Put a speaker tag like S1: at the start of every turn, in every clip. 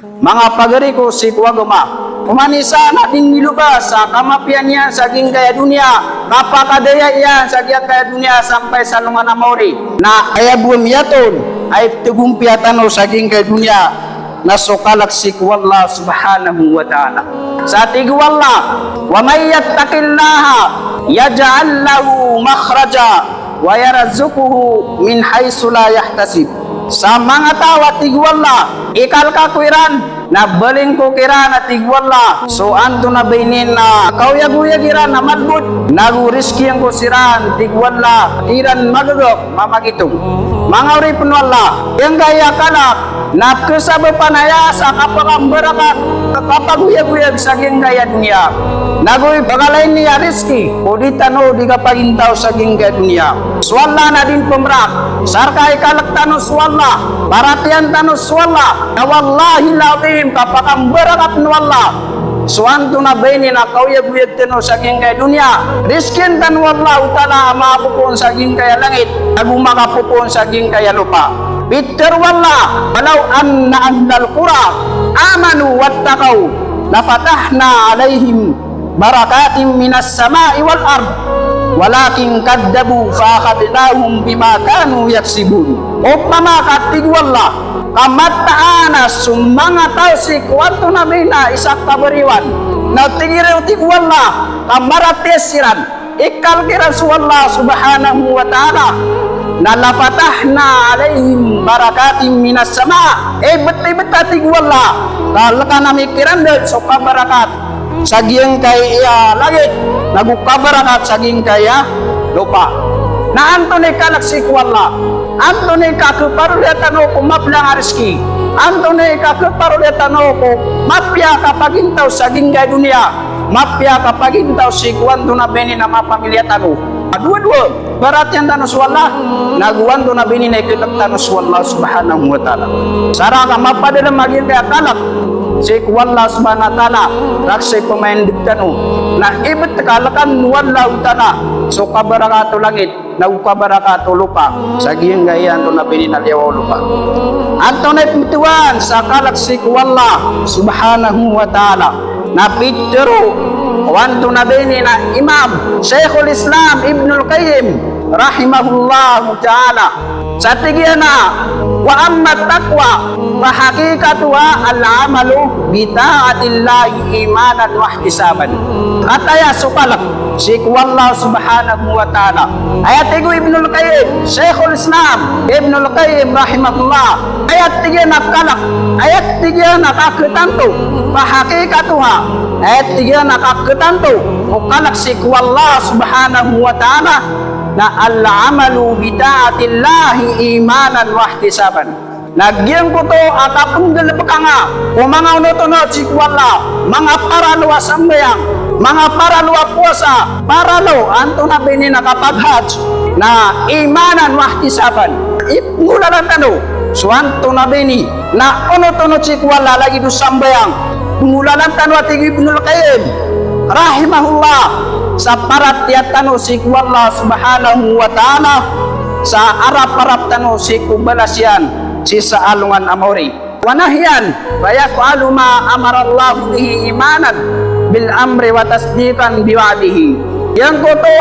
S1: Mga pagari ko si kuwagama, kumanisa na din nilubas sa kamapian niya sa ging kaya dunia, kapakadaya iyan sa ging kaya dunia sampai sa lungan amori, na ayabum yaton ay tugumpiatan o sa ging kaya dunia, na sukalak si kuwallah subhanahu wa ta'ala. Sa tigwallah, wa may yattaqillaha yaj'al lahu makhraja wa yarzuquhu min haytsu la yahtasib. Sa mga tao at tigwala, ikal ka kuiran, na baling ko kiran at tigwala. So anto na bainin na kauyag-uyag iran na madbud, naguriski ang kusiran, tigwala, iran magagok, mamagitong. Mga uripun wala, yung kaya kalak, na kesaba panaya sa kapakambarakat, kapag-uyag-uyag sa gaya dunia. Nagoy pagalain niya riski, o di tano di kapagintaw sa gaya dunia. Swalla na din pemrak, sarkay kalak tano swalla, paratian tano swalla, na wallahi lazim kapakambarakat nwalla. Suanto na baini na kauyag-uyag tano sa gaya dunia. Riskin tan wallahu ta'ala mapupon sa gaya langit, nagumakapupon sa gaya lupa. Bitter wala, walau anna ahlal qura amanu wattaqau lafatahna alaihim barakatim minas sama'i wal ard walakin kaddabu faakhadnahum bima kanu yaksibun. Upama katig wala kamattaana sumanga tausik wanto na bina isak kabariwan na tigiriw tig wala kamaratesiran ikal kiran suwallah subhanahu wa ta'ala na lafatahna alaihim barakatim minas sama. Beti-beti wala kalaka nami kirandel so kabarakat saging kay langit nagukabarakat saging kaya lupa. Na antone kalak si wala antone ka keparuliatan ko maplang ariski antone ka keparuliatan ko mapya kapagintaw saging kay dunia mapya kapagintaw si kwanto na beni na mapamilyatan mo. Dua-dua barat yang tanus wallah naguan tu nabi ni naikilak tanus wallah subhanahu wa ta'ala. Sarang mapa dalam maging kaya kalak si wallah subhanahu wa ta'ala raksay pemain diktanu na ibet kalakan wallah ta'ala so kabarakato langit nagkabarakato lupa sa giyang gayan tu nabi ni naliyaw lupa. Anto na ipituan sa kalak si wallah subhanahu wa ta'ala na pitero wanto na bini na Imam Syekhul Islam Ibnul Qayyim rahimahullahu ta'ala sa tigyan na wa amma taqwa wa hakikatuha al-amalu bita'atillahi imanan wa ihtisaban. Kataya sukalak si wallah subhanahu wa ta'ala ayat tigo Ibnul Qayyim Syekhul Islam Ibnul Qayyim rahimahullah ayat tigyan na kalak ayat tigyan na kakitanto wa hakikatuha ayat tigyan na kakitanto o kalak si wallah subhanahu wa ta'ala na al-amalu bita'atillahi imanan wa ihtisaban. Nagyan ko to at akong galapaka nga o mga unutunod si wala mga paraluwa sambayang mga paraluwa puasa paralo anto na bini nakapaghaj na imanan wa ihtisaban. Ipngula lang tano so anto na bini na unutunod si wala lagi do sambayang pngula lang tano at Ibnul Qayyim rahimahullah sa parat tiyatano si wallah subhanahu wa ta'ala sa arap-arap tano si kubalasyan si sa alungan amori wanahyan fayaf'alu ma amarallahu bihi imanan bil amri wa tasdiqan biwa'dihi. Yang ko to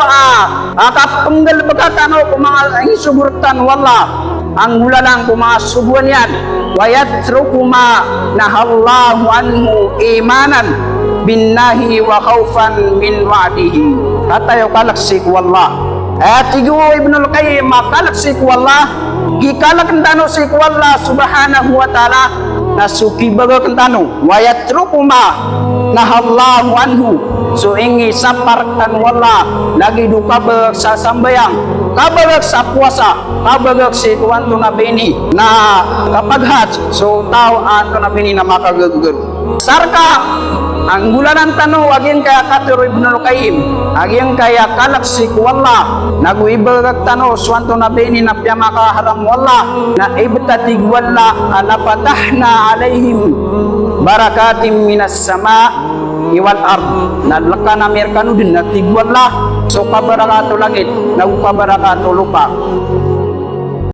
S1: akapunggal pagkatano kung mga isuburtan wallah ang hulalang kung mga subuan yan wa yatruku ma nahallahu anhu imanan binnahi wa khawfan min wa'dihi. Katayo kalaksik wallah at tigo Ibnul Qayyim kalaksik wallah gikalak kentano si wallah subhanahu wa ta'ala na suki baga kentano wa yatruku ma nahallahu anhu so ingi sapartan wallah lagi du kabag sa sambayang kabagag sa puasa kabagag si kuwanto na bini na kapaghat so tao anto na bini na makagagugan sarka ang gulanan tano aging kaya katero Ibnul Qayyim aging kaya kalak si wallah naguibagag tano swanto na bini na piyamaka haram wallah na ibtatig wallah alapatahna alaihim barakatim minas sama iwal ard na laka na merkano din na tigwallah so kabarakato langit nagkabarakato lupa.